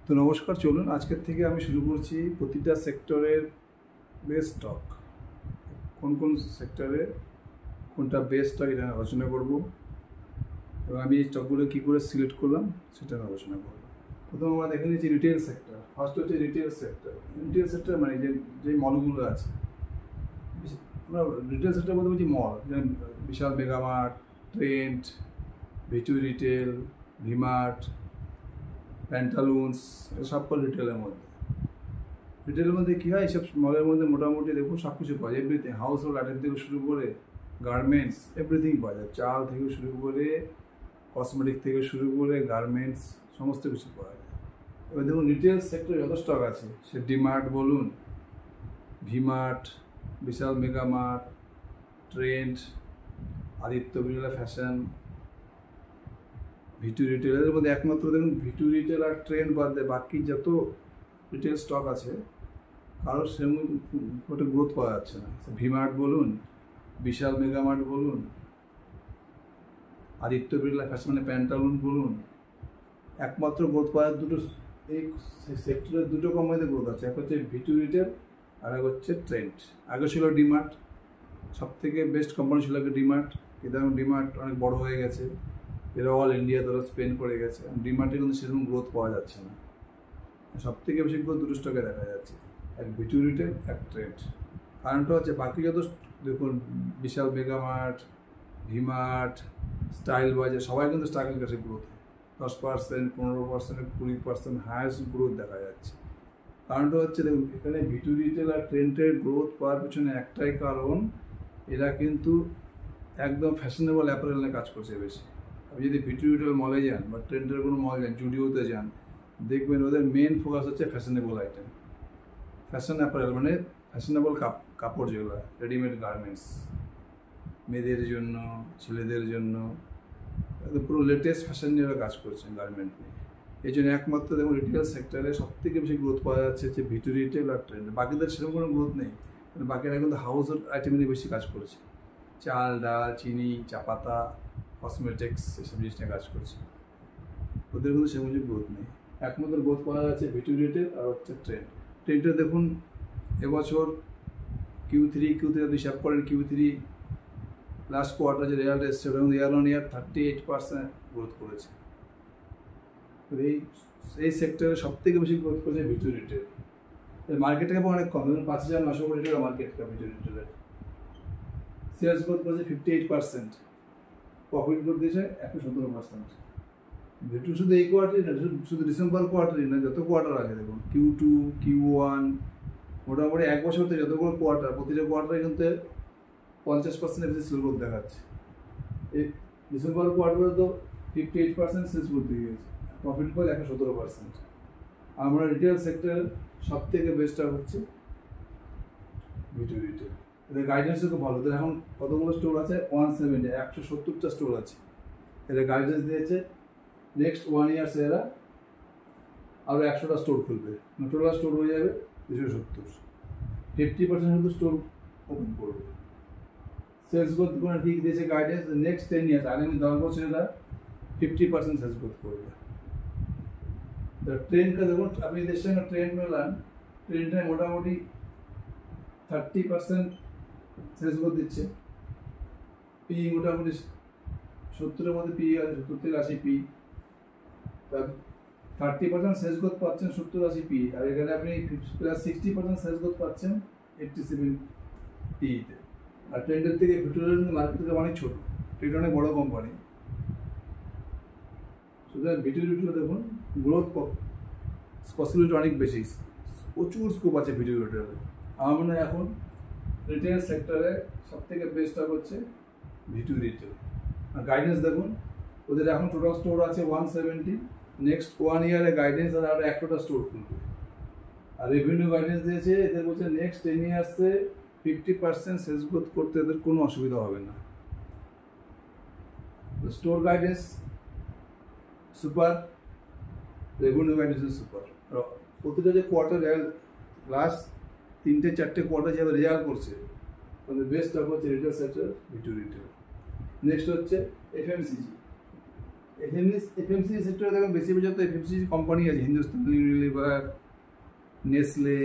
তো নমস্কার, চলুন আজকের থেকে আমি শুরু করছি প্রতিটা সেক্টরের বেস্ট স্টক, কোন কোন সেক্টরে কোনটা বেস্ট স্টক এটা আলোচনা করব এবং আমি এই স্টকগুলো কী করে সিলেক্ট করলাম সেটা আলোচনা করব। প্রথমে আমরা দেখে নিচ্ছি রিটেল সেক্টর। ফার্স্ট হচ্ছে রিটেল সেক্টর। রিটেল সেক্টর মানে যে মলগুলো আছে, আমরা রিটেল সেক্টর বলতে বলছি মল, যেমন Vishal Mega Mart, Trent, V two Retail, V Mart, Pantaloons, সব কল রিটেলের মধ্যে। রিটেলের মধ্যে কী হয়, এইসব মলের মধ্যে মোটামুটি দেখুন সব কিছু পাওয়া যায়, এভরিথিং, হাউস হোল্ড আইটেম থেকে শুরু করে গার্মেন্টস, এভরিথিং পাওয়া যায়। চাল থেকে শুরু করে কসমেটিক থেকে শুরু করে গার্মেন্টস, সমস্ত কিছু পাওয়া যায়। এবার দেখুন রিটেল সেক্টরে যত স্টক আছে, সে ডিমার্ট বলুন, V Mart, Vishal Mega Mart, Trent, Aditya Birla Fashion, V two রিটেলের মধ্যে একমাত্র দেখুন ভিটু রিটেল আর ট্রেন্ড বাদ দেয় বাকি যত রিটেল স্টক আছে কারোর সেরকম একটা গ্রোথ পাওয়া যাচ্ছে না। ভিমার্ট বলুন, বিশাল মেগামার্ট বলুন, আদিত্য বিড়লা ফ্যাশন মানে প্যান্টালুন বলুন, একমাত্র গ্রোথ পাওয়া দুটো, এই সেক্টরের দুটো কোম্পানিতে গ্রোথ আছে। এক হচ্ছে ভিটু রিটেল আর এক হচ্ছে ট্রেন্ড। আগে ছিল ডিমার্ট, সব থেকে বেস্ট কোম্পানি ছিল আগে ডিমার্ট, কিন্তু এখন ডিমার্ট অনেক বড় হয়ে গেছে, এরা অল ইন্ডিয়া ধরো স্পেন্ড করে গেছে। ডিমার্টে কিন্তু সেরকম গ্রোথ পাওয়া যাচ্ছে না। সব থেকে বেশি গ্রোথ দুটো স্টকে দেখা যাচ্ছে, এক ভিটু রিটেল, এক ট্রেন্ড। কারণটা হচ্ছে বাকি যত দেখুন বিশাল মেগামার্ট, ভিমার্ট, স্টাইল বাজার, সবাই কিন্তু স্ট্রাগল কাছে গ্রোথ 10%, 15%, 20% হায়েস্ট গ্রোথ দেখা যাচ্ছে। কারণটা হচ্ছে দেখুন এখানে ভিটু রিটেল আর ট্রেন্ডের গ্রোথ পাওয়ার পিছনে একটাই কারণ, এরা কিন্তু একদম ফ্যাশনেবল অ্যাপারেল নিয়ে কাজ করছে বেশি। আপনি যদি ভিটু রিটেল মলে যান বা ট্রেন্ডের কোনো মলে যান, জুডিওতে যান, দেখবেন ওদের মেন ফোকাস হচ্ছে ফ্যাশনেবল আইটেম, ফ্যাশন অ্যাপারেল মানে ফ্যাশনেবল কাপড়, যেগুলো রেডিমেড গার্মেন্টস, মেয়েদের জন্য, ছেলেদের জন্য, পুরো লেটেস্ট ফ্যাশন নিয়ে ওরা কাজ করছে গার্মেন্ট নিয়ে। এই জন্য একমাত্র দেখুন রিটেল সেক্টরে সব থেকে বেশি গ্রোথ পাওয়া যাচ্ছে হচ্ছে ভিটু রিটেল আর ট্রেন্ড। বাকিদের সেরকম কোনো গ্রোথ নেই, বাকিরা কিন্তু হাউস হোল্ড আইটেম নিয়ে বেশি কাজ করেছে, চাল, ডাল, চিনি, চা পাতা, কসমেটিক্স, এসব জিনিস নিয়ে কাজ করছে। ওদের কিন্তু সেরকম কিছু গ্রোথ নেই। একমাত্র গ্রোথ পাওয়া যাচ্ছে ভিটু রিটেল আর হচ্ছে ট্রেন্ড। ট্রেন্ডে দেখুন এবছর Q3 আপনি হিসাব করেন, Q3 লাস্ট কোয়ার্টার যে রেজাল্ট এসছে ওটা কিন্তু ইয়ার অন ইয়ার 38% গ্রোথ করেছে। তো এই সেক্টরে সব থেকে বেশি গ্রোথ করেছে ভিটু রিটেল। মার্কেট ক্যাপ অনেক কম, ধরুন 5,900 কোটি টাকা মার্কেট ক্যাপ ভিটু রিটেলের। সেলস গ্রোথ করেছে 58%, প্রফিট গ্রোথ দিয়েছে 117%। ভিটু শুধু এই কোয়ার্টারই না, শুধু ডিসেম্বর কোয়ার্টারই না, যত কোয়ার্টার আছে দেখুন Q2, Q1, মোটামুটি এক বছরতে যতগুলো কোয়ার্টার, প্রতিটা কোয়ার্টারে কিন্তু 50% বেশি সেল গ্রোথ দেখাচ্ছে। এই ডিসেম্বর কোয়ার্টারে তো 58% সেলস গ্রোথ দিয়ে গেছে, প্রফিট করে 117%। আমরা রিটেল সেক্টর সব থেকে বেস্টটা হচ্ছে ভিটু রিটেল। এদের গাইডেন্সও খুব ভালো। এদের এখন কতগুলো স্টোর আছে, 170টা স্টোর আছে। এদের গাইডেন্স দিয়েছে নেক্সট 1 ইয়ার্সে এরা আরও 100টা স্টোর খুলবে, টোটাল স্টোর হয়ে যাবে 270। 50% শুধু স্টোর ওপেন করবে। সেলস গ্রোথ কোনো ঠিক দিয়েছে গাইডেন্স, নেক্সট 10 ইয়ার্স, আগামী 10 বছর এরা 50% সেলস গ্রোথ করবে। ট্রেন্ডকে দেখুন, আপনি এদের সঙ্গে ট্রেন্ড মেলান, ট্রেন্ডে মোটামুটি 30% সেলস গ্রোথ দিচ্ছে। পি মোটামুটি 70-এর মধ্যে পি আছে, 70 থেকে 80 পি। 30% সেলস গ্রোথ পাচ্ছেন 70-80 পি, আর এখানে আপনি প্লাস 60% সেলস গ্রোথ পাচ্ছেন 87 পিতে। আর ট্রেন্ডের থেকে ভিটু রিটেল মার্কেট থেকে অনেক ছোটো, ট্রেন্ড অনেক বড় কোম্পানি। সুতরাং ভিটু রিটেল দেখুন গ্রোথ পসিবিলিটি অনেক বেশি, প্রচুর স্কোপ আছে ভিটু রিটেলে। আমার মনে হয় এখন রিটেল সেক্টরে সব থেকে বেস্ট হচ্ছে ভিটু রিটেল। আর গাইডেন্স দেখুন, ওদের এখন টোটাল স্টোর আছে 170, নেক্সট 1 ইয়ারে গাইডেন্স আর আরও 100টা স্টোর খুলবে। আর রেভিনিউ গাইডেন্স দিয়েছে, এদের বলছে নেক্সট 10 ইয়ার্সে 50% সেলস গ্রোথ করতে এদের কোনো অসুবিধা হবে না। Store guidance super, revenue guidance super. প্রতিটা যে কোয়ার্টার লাস্ট 3-4টে কোয়ার্টার যেভাবে রেজাল্ট করছে, তাদের বেস্ট হচ্ছে retail sector V2 retail. Next হচ্ছে FMCG। এফএমসিজি সেক্টরে দেখুন বেশি পর্যন্ত এফএমসিজি কোম্পানি আছে, Hindustan Unilever, Nestle,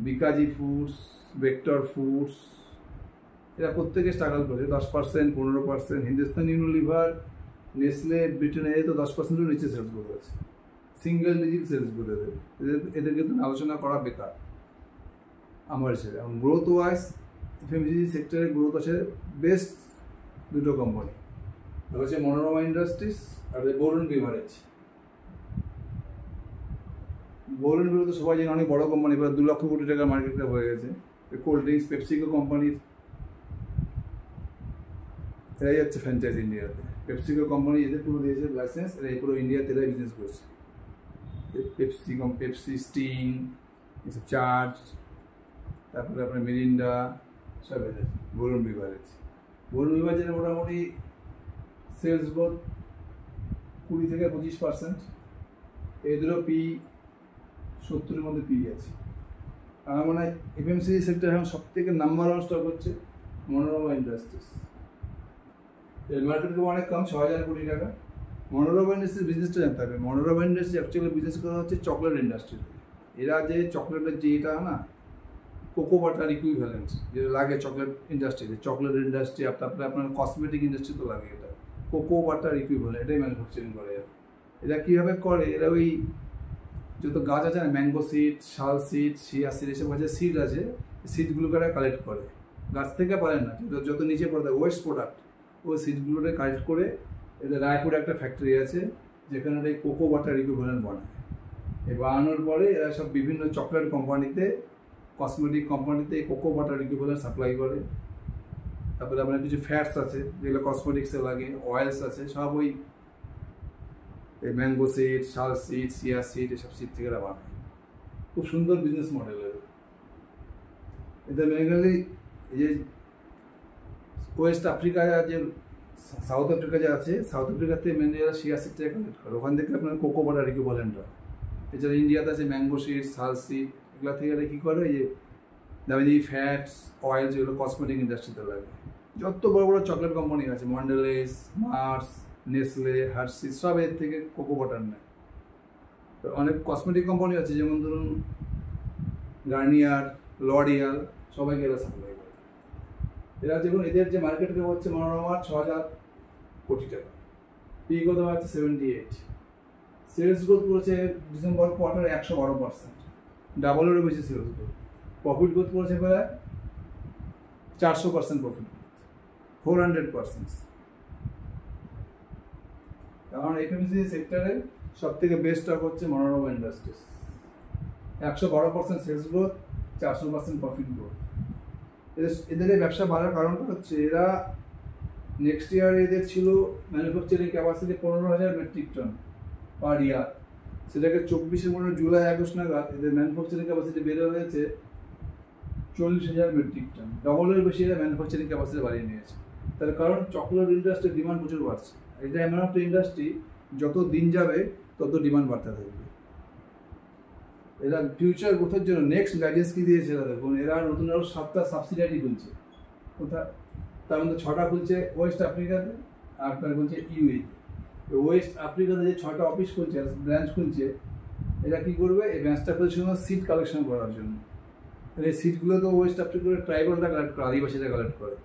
Bikaji foods, vector foods, এরা প্রত্যেকে স্ট্রাগল করছে 10%, 15%। হিন্দুস্তান ইউনিলিভার, নেসলে, ব্রিটেন এদের তো 10%-এর নিচে সেলস গ্রোথ আছে, সিঙ্গেল ডিজিট সেলস গ্রোথ এদের কিন্তু আলোচনা করা বেকার আমার হিসেবে। এবং গ্রোথ ওয়াইজ এফএমসিজি সেক্টরের গ্রোথ আছে বেস্ট দুটো কোম্পানি, হচ্ছে মনোরমা ইন্ডাস্ট্রিজ আর বরুণ বিভারেজ। বরুণ বিভারেজ তো সবাই জানে অনেক বড় কোম্পানি, প্রায় 2 লক্ষ কোটি টাকার মার্কেট ক্যাপ হয়ে গেছে। কোল্ড ড্রিঙ্কস, পেপসিকো কোম্পানির এরাই হচ্ছে ফ্র্যাঞ্চাইজ ইন্ডিয়াতে। পেপসিকো কোম্পানি এদের পুরো দিয়েছে লাইসেন্স, এরা পুরো ইন্ডিয়াতে এরাই বিজনেস করছে। পেপসি, স্টিং, এসব চার্জ, তারপরে আপনার মিরিন্ডা, সব এদের বরুণ বিভারেজ। বরুণ বিভারেজের মোটামুটি সেলস গ্রোথ 20 থেকে 25%। এদেরও পি 70-এর মধ্যে পি আছে। আমার মনে হয় এফএমসিজি সেক্টর এখন সব থেকে নাম্বার 1 স্টক হচ্ছে মনোরমা ইন্ডাস্ট্রিজ। এর মার্কেট ক্যাপ অনেক কম, 6,000 কোটি টাকা। মনোরমা ইন্ডাস্ট্রির বিজনেসটা জানতে হবে। মনোরমা ইন্ডাস্ট্রি অ্যাকচুয়ালি বিজনেস করা হচ্ছে চকলেট ইন্ডাস্ট্রিতে। এরা যে চকলেটের যে এটা না কোকো বাটার ইকুইভ্যালেন্ট যেটা লাগে চকলেট ইন্ডাস্ট্রিতে, চকলেট ইন্ডাস্ট্রি তারপরে আপনার কসমেটিক ইন্ডাস্ট্রি তো লাগে, এটা কোকো বাটার ইকুইভ্যালেন্ট, এটাই ম্যানুফ্যাকচারিং করে এরা। এরা কীভাবে করে, এরা ওই যত গাছ আছে না, ম্যাঙ্গো সিড, শাল সিড, শিয়া সিড, এসব গাছের সিড আছে, সিডগুলোকে এরা কালেক্ট করে, গাছ থেকে পারেন না, যত নিচে পড়ে ওয়েস্ট প্রোডাক্ট, ওই সিডগুলোকে কালেক্ট করে এদের রায়পুরে একটা ফ্যাক্টরি আছে যেখানে এই কোকো বাটার ইকুইভ্যালেন্ট বানায়। এই বানানোর পরে এরা সব বিভিন্ন চকলেট কোম্পানিতে, কসমেটিক কোম্পানিতে এই কোকো বাটার ইকুইভ্যালেন্ট সাপ্লাই করে। তারপরে আপনার কিছু ফ্যাটস আছে যেগুলো কসমেটিক্সে লাগে, অয়েলস আছে, সব ওই ম্যাঙ্গো সিড, শাল সিড, সিয়া সিড, এসব সিড থেকে এরা বানায়। খুব সুন্দর বিজনেস মডেল এদের। মেনলি এই যে ওয়েস্ট আফ্রিকা, যে সাউথ আফ্রিকা যে আছে, সাউথ আফ্রিকাতে মেনলি এরা শিয়া সিডটাকে কালেক্ট করে, ওখান থেকে আপনার কোকো বাটার ইকুইভ্যালেন্ট হয়। এছাড়া ইন্ডিয়াতে আছে ম্যাঙ্গো সিড, শাল সিড, এগুলো থেকে এরা কী করে, এই যে দামি ফ্যাটস, অয়েল যেগুলো কসমেটিক ইন্ডাস্ট্রিতে লাগে। যত বড় বড় চকলেট কোম্পানি আছে, মন্ডেলেস, মার্স, নেসলে, হার্সিস, সব এর থেকে কোকো বাটার নেয়। তো অনেক কসমেটিক কোম্পানি আছে, যেমন ধরুন গার্নিয়ার, লরিয়াল, সবাইকে এরা সাপ্লাই করে। এরা যেমন এদের যে মার্কেট ক্যাপ হচ্ছে মনোরমার 6,000 কোটি টাকা, পি কত হচ্ছে 78। সেলস গ্রোথ করেছে ডিসেম্বর কোয়ার্টারে 112%, ডাবলেরও বেশি সেলস গ্রোথ। প্রফিট গ্রোথ করেছে প্রায় 400% প্রফিট গ্রোথ, 400%। কারণ এফএমসিজি সেক্টরে সব থেকে বেস্ট স্টক হচ্ছে Manorama Industries. 112% sales growth, 400% profit growth. এদের এই ব্যবসা বাড়ার কারণটা হচ্ছে এরা নেক্সট ইয়ার এদের ছিল manufacturing capacity 15,000 metric ton per year, সেটাকে 24-এর মনে জুলাই আগস্ট নাগাদ এদের ম্যানুফ্যাকচারিং ক্যাপাসিটি বেড়ে হয়েছে 40,000 মেট্রিক টন, ডবলের বেশি এরা ম্যানুফ্যাকচারিং ক্যাপাসিটি বাড়িয়ে নিয়েছে। তার কারণ চকলেট ইন্ডাস্ট্রির ডিমান্ড প্রচুর বাড়ছে। এটা এমন একটা ইন্ডাস্ট্রি যত দিন যাবে তত ডিমান্ড বাড়তে থাকবে। এরা ফিউচার গ্রোথের জন্য নেক্সট গাইডেন্স কী দিয়েছে এরা দেখুন, এরা নতুন আরও 7টা সাবসিডিয়ারি খুলছে। কোথায়? তার মধ্যে 6টা খুলছে ওয়েস্ট আফ্রিকাতে, আর একটা খুলছে ইউএইতে। ওয়েস্ট আফ্রিকাতে যে 6টা অফিস খুলছে, ব্রাঞ্চ খুলছে, এরা কী করবে, এই ব্রাঞ্চটা খুলছে সিড কালেকশন করার জন্য। এই সিটগুলো তো ওয়েস্ট আফ্রিকার ট্রাইবালরা কালেক্ট করে, আদিবাসীরা কালেক্ট করে।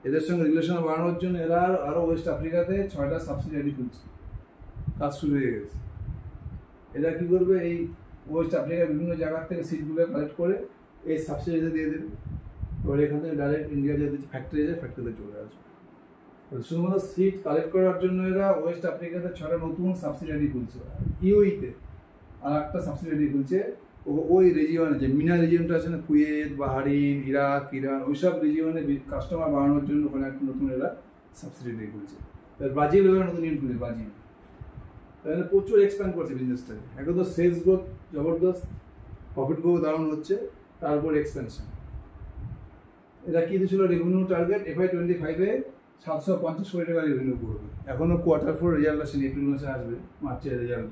এদের সঙ্গে রিলেশন বাড়ানোর জন্য এরা আরও ওয়েস্ট আফ্রিকাতে 6টা সাবসিডিয়ারি খুলছে, কাজ শুরু হয়ে গেছে। এরা কী করবে, এই ওয়েস্ট আফ্রিকার বিভিন্ন জায়গার থেকে সিটগুলো কালেক্ট করে এই সাবসিডিতে দিয়ে দেবে, এবার এখান থেকে ডাইরেক্ট ইন্ডিয়া যে ফ্যাক্টরি আছে ফ্যাক্টরিতে চলে আসবে। শুধুমাত্র সিট কালেক্ট করার জন্য এরা ওয়েস্ট আফ্রিকাতে 6টা নতুন সাবসিডিয়ারি খুলছে। ইউইতে আর একটা সাবসিডিয়ারি খুলছে ওই রিজিয়নে, যে মিনা রিজিয়নটা আছে না, কুয়েত, বাহারিন, ইরাক, ইরান, ওইসব রিজিয়নে কাস্টমার বাড়ানোর জন্য ওখানে একটা নতুন এরা সাবসিডিয়ারি খুলছে। ব্রাজিল এবার নতুন ইউনিট খুলছে, ব্রাজিল। তাহলে প্রচুর এক্সপ্যান্ড করছে বিজনেসটাকে। এখন তো সেলস গ্রোথ জবরদস্ত, প্রফিট গ্রোথ দারুণ হচ্ছে, তারপর এক্সপেনশন। এরা কী দিয়েছিল রেভিনিউ টার্গেট, FY25-এ 750 কোটি টাকা রেভিনিউ করবে। এখনও Q4 রেজাল্ট আসেনি, এপ্রিল মাসে আসবে, মার্চের রেজাল্ট।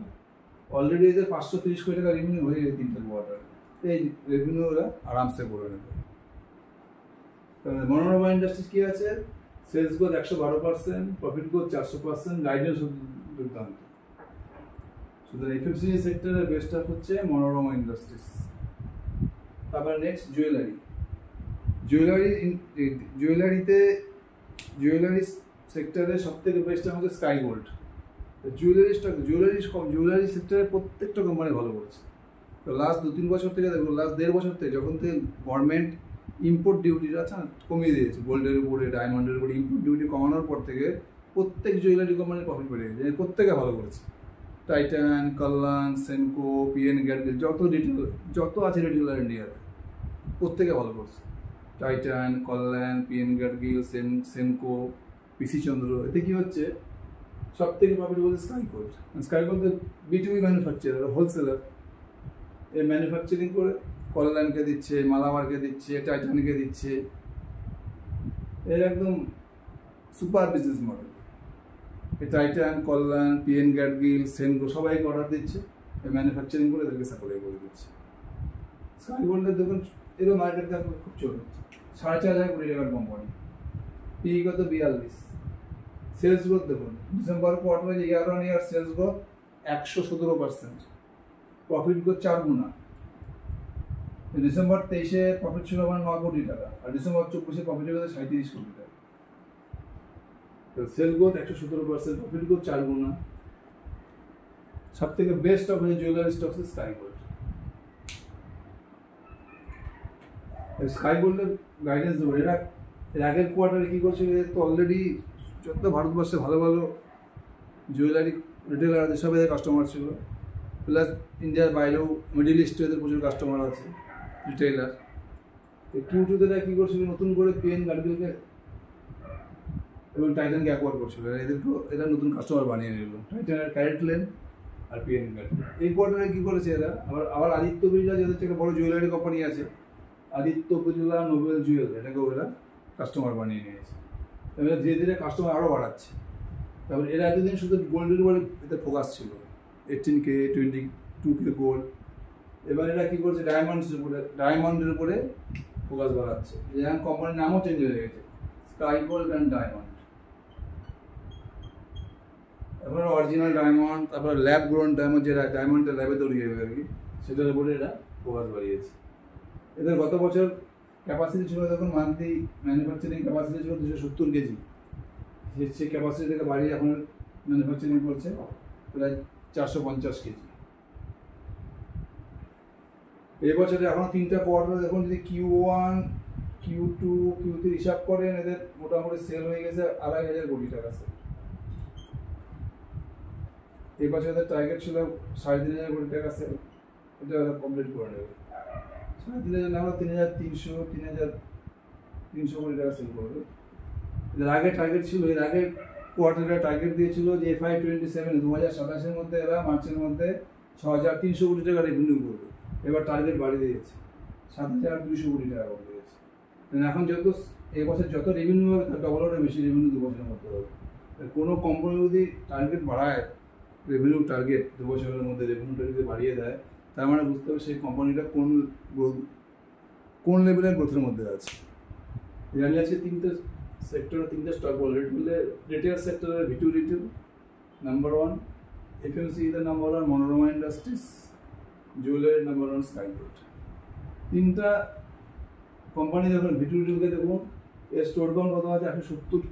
অলরেডি এদের 530 কোটি টাকা রেভিনিউ হয়ে গেছে 3টে কোয়ার্টার। এই রেভিনিউ ওরা আরামসে করে নেবে। মনোরমা ইন্ডাস্ট্রিজ কী আছে, sales growth 112%, profit growth 400%, guidance দুর্দান্ত। সুতরাং এফএমসিজি সেক্টরের বেস্ট আপ হচ্ছে মনোরমা ইন্ডাস্ট্রিজ। তারপরে নেক্সট জুয়েলারি সেক্টরে সব থেকে বেস্ট হচ্ছে স্কাই গোল্ড। জুয়েলারি সেক্টরে প্রত্যেকটা কোম্পানি ভালো করেছে। তো লাস্ট 2-3 বছর থেকে দেখো, লাস্ট 1.5 বছর থেকে যখন থেকে গভর্নমেন্ট ইম্পোর্ট ডিউটিটা আছে কমিয়ে দিয়েছে, গোল্ডের উপরে ডায়মন্ডের উপরে ইম্পোর্ট ডিউটি কমানোর পর থেকে প্রত্যেক জুয়েলারি কোম্পানির প্রফিট বেড়ে গেছে, প্রত্যেকে ভালো করেছে। টাইটান, কল্যাণ, সেনকো, পিএন গ্যাডগিল, যত আছে রিটেলার ইন্ডিয়াতে প্রত্যেকে ভালো করছে। টাইটান, কল্যাণ, পিএন গ্যাডগিল, সেনকো, পিসি চন্দ্র। এতে কি হচ্ছে, সব থেকে profitable sky gold B2B manufacturer, wholesaler. এই ম্যানুফ্যাকচারিং করে কল্যাণকে দিচ্ছে, মালাবারকে দিচ্ছে, টাইটানকে দিচ্ছে। এর একদম সুপার বিজনেস মডেল। এই টাইটান, কল্যাণ, পিএন গ্যাডগিল, সেনকো সবাইকে অর্ডার দিচ্ছে, এই ম্যানুফ্যাকচারিং করে এদেরকে সাপ্লাই করে দিচ্ছে। স্কাই গোল্ডের দেখুন এরও মার্কেট ক্যাপ খুব ছোট, 4,500 কোটি টাকার কোম্পানি, PE কত 42। সেলস গ্রোথ দেখুন ডিসেম্বর কোয়ার্টারে year on year sales growth 117%, profit growth 4 গুণা। ডিসেম্বর 23-এ প্রফিট ছিল আমার 9 কোটি টাকা, আর ডিসেম্বর 24-এ প্রফিট হয়ে গেছে 37 কোটি টাকা। তো সেল গ্রোথ 117%, প্রফিট গ্রোথ 4 গুণা। সব থেকে বেস্ট স্টক হচ্ছে jewellery stocks sky gold. Sky গোল্ডের গাইডেন্স দেবো, এর আগের কোয়ার্টারে কী করছিল, তো অলরেডি যত ভারতবর্ষে ভালো ভালো জুয়েলারি রিটেলার আছে সব এদের কাস্টমার ছিল, প্লাস ইন্ডিয়ার বাইরেও মিডিল ইস্টে এদের প্রচুর কাস্টমার আছে রিটেলার। Q2 তে কী করছিল, নতুন করে পিএন গ্যাডগিলকে এবং টাইটানকে অ্যাকোয়ার করছিল, এরা নতুন কাস্টমার বানিয়ে নিল, টাইটানের ক্যারেটলেন আর পিএন গ্যাডগিল। এই কোয়ার্টারে কী করেছে এরা, আবার আদিত্য বিড়লা, যাদের একটা বড় জুয়েলারি কোম্পানি আছে, আদিত্য বিড়লা নোবেল জুয়েল, এটাকেও এরা কাস্টমার বানিয়ে নিয়েছে। এবার ধীরে ধীরে কাস্টমার আরও বাড়াচ্ছে। তারপরে এরা এতদিন শুধু গোল্ডের উপরে এতে ফোকাস ছিল, 18K 22K গোল্ড। এবার এরা কী করছে, ডায়মন্ডের উপরে ফোকাস বাড়াচ্ছে। যেমন কোম্পানির নামও চেঞ্জ হয়ে গেছে, স্কাই গোল্ড অ্যান্ড ডায়মন্ড। এবার অরিজিনাল ডায়মন্ড, তারপরে ল্যাব গ্রোন ডায়মন্ড, যেটা ডায়মন্ডের ল্যাবে তৈরি হবে আর কি, সেটার উপরে এরা ফোকাস বাড়িয়েছে। এদের গত বছর ক্যাপাসিটি ছিল, তখন মান্থলি ম্যানুফ্যাকচারিং ক্যাপাসিটি ছিল 270 কেজি। সেই ক্যাপাসিটি থেকে বাড়িয়ে এখন ম্যানুফ্যাকচারিং করছে প্রায় 450 কেজি। এই বছরে এখনো 3টা কোয়ার্টার দেখুন, যদি Q1, Q2, Q3 হিসাব করেন, এদের মোটামুটি সেল হয়ে গেছে 2,500 কোটি টাকা সেল। এই বছর এদের টার্গেট ছিল 3,500 কোটি টাকা সেল, এটা ওরা কমপ্লিট করে নেবে। 3,500 না হলে 3,300 কোটি টাকা সেল করবে। এর আগে টার্গেট ছিল, এর আগে কোয়ার্টারে টার্গেট দিয়েছিল যে FY27 2027-এর মধ্যে এরা মার্চের মধ্যে 6,300 কোটি টাকা রেভিনিউ করবে। এবার টার্গেট বাড়িয়ে দিয়েছে, 7,200 কোটি টাকা করে দিয়েছে। এখন যত এবছর যত রেভিনিউ হবে তার ডবলের বেশি রেভিনিউ 2 বছরের মধ্যে হবে। কোনো কোম্পানি যদি টার্গেট বাড়ায়, রেভিনিউ টার্গেট 2 বছরের মধ্যে রেভিনিউটা যদি বাড়িয়ে দেয়, তার মানে বুঝতে হবে সেই কোম্পানিটা কোন লেভেলের গ্রোথের মধ্যে আছে। জানি আছে 3টে সেক্টরে 3টে স্টক বলে, রিটেল সেক্টরের V2 retail number 1, FMCG number 1 Manorama industries, jewellery number 1 sky gold. 3টা কোম্পানি দেখুন, V2 রিটেলকে দেখুন, এর স্টোর কাউন্ট কত আছে, 170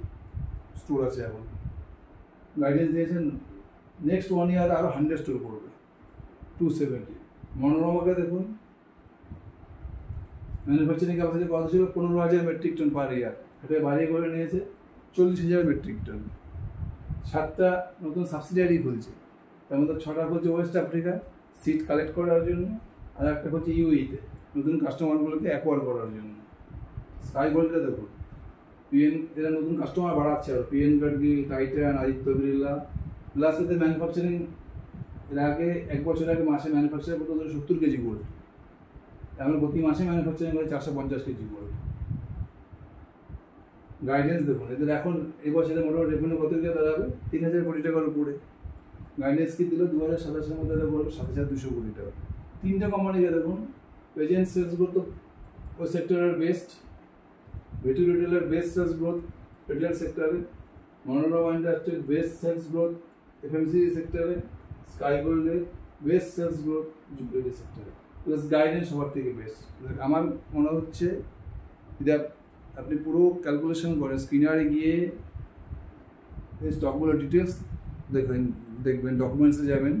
স্টোর আছে এখন। গাইডেন্স দিয়েছেন নেক্সট 1 ইয়ার আরও 100 স্টোর করবে, 270। মনোরমাকে দেখুন, ম্যানুফ্যাকচারিং ক্যাপাসিটি কত ছিল, 15,000 মেট্রিক টন পার ইয়ার, এটা বাড়িয়ে করে নিয়েছে 40,000 মেট্রিক টন। 7টা নতুন সাবসিডিয়ারি খুলছে, তার মধ্যে 6টা খুলছে ওয়েস্ট আফ্রিকা সিড কালেক্ট করার জন্য, আর একটা হচ্ছে UAE-তে নতুন কাস্টমারগুলোকে অ্যাকোয়ার করার জন্য। স্কাই গোল্ডে দেখুন, এরা নতুন কাস্টমার বাড়াচ্ছে, আর P N Gadgil, Titan, Aditya Birla, plus এদের ম্যানুফ্যাকচারিং। এর আগে 1 বছর আগে মাসে ম্যানুফ্যাকচার করতে 70 কেজি গোল্ড, এখন প্রতি মাসে ম্যানুফ্যাকচারিং করে 450 কেজি গোল্ড। গাইডেন্স দেখুন এদের, এখন এই বছরে মোটামুটি রেভিনিউ কত দিয়ে দাঁড়াবে, 3,000 কোটি টাকার উপরে। গাইডেন্স কি দিল, 2027-এর মধ্যে এটা করবে 7,200 কোটি টাকা। 3টে কোম্পানিকে দেখুন, প্রেজেন্ট সেলস গ্রোথ ওই সেক্টরের বেস্ট, V2 রিটেলের বেস্ট সেলস গ্রোথ, রিটেল সেক্টরে, মনোরমা ইন্ডাস্ট্রির বেস্ট সেলস গ্রোথ, এফএমসিজি সেক্টরে, স্কাই গোল্ডের বেস্ট সেলস গ্রোথ, জুয়েলারি সেক্টরে, প্লাস গাইডেন্স সবার থেকে বেস্ট। আমার মনে হচ্ছে যদি আপনি পুরো ক্যালকুলেশন করেন, স্ক্রিনারে গিয়ে স্টকগুলো ডিটেলস দেখবেন, ডকুমেন্টসে যাবেন,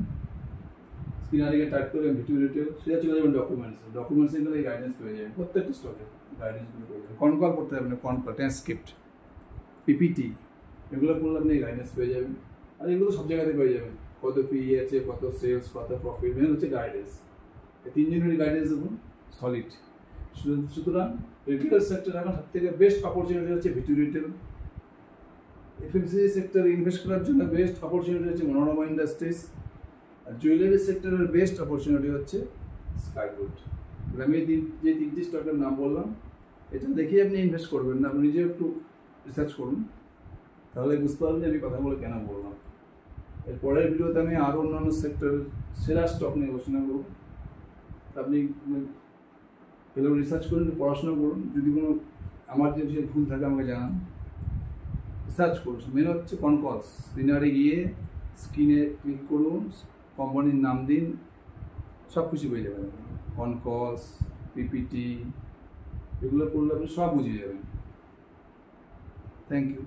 স্ক্রিনারে গিয়ে টাইপ করবেন ভিটিউ রিটেল, সেটা চলে যাবেন ডকুমেন্টসে গেলে গাইডেন্স পেয়ে যাবেন, প্রত্যেকটা স্টকের গাইডেন্সগুলো পেয়ে যাবেন। কনকল করতে হবে না, কনকল, ট্রান্সক্রিপ্ট, পিপিটি, এগুলো করলে আপনি গাইডেন্স পেয়ে যাবেন। আর এগুলো সব জায়গাতে পেয়ে যাবেন, কত পিই আছে, কত সেলস, কত প্রফিট, মেন হচ্ছে গাইডেন্স। এই তিনজনের গাইডেন্স দেখুন সলিড। সুতরাং রিটেল সেক্টর এখন সব থেকে বেস্ট অপরচুনিটি হচ্ছে ভিটিউ রিটেল। এফএমসিজি সেক্টরে ইনভেস্ট করার জন্য বেস্ট অপরচুনিটি হচ্ছে মনোরমা ইন্ডাস্ট্রিজ। আর জুয়েলারি সেক্টরের বেস্ট অপরচুনিটি হচ্ছে স্কাই গোল্ড। আমি যে তিনটি স্টকের নাম বললাম, এটা দেখেই আপনি ইনভেস্ট করবেন না, আপনি নিজেও একটু রিসার্চ করুন, তাহলে বুঝতে পারবেন যে আমি কথাগুলো কেন বললাম। এর পরের ভিডিওতে আমি আরও অন্যান্য সেক্টরের সেরা স্টক নিয়ে আলোচনা করব। আপনি এগুলো রিসার্চ করুন, পড়াশোনা করুন, যদি কোনো আমার যে ভুল থাকে আমাকে জানান, রিসার্চ করুন। মেন হচ্ছে কনকলস, স্ক্রিনারে গিয়ে স্ক্রিনে ক্লিক করুন, কোম্পানির নাম দিন, সব কিছু পেয়ে যাবেন। কনকলস, পিপিটি, এগুলো করলে আপনি সব বুঝে যাবেন। Thank you.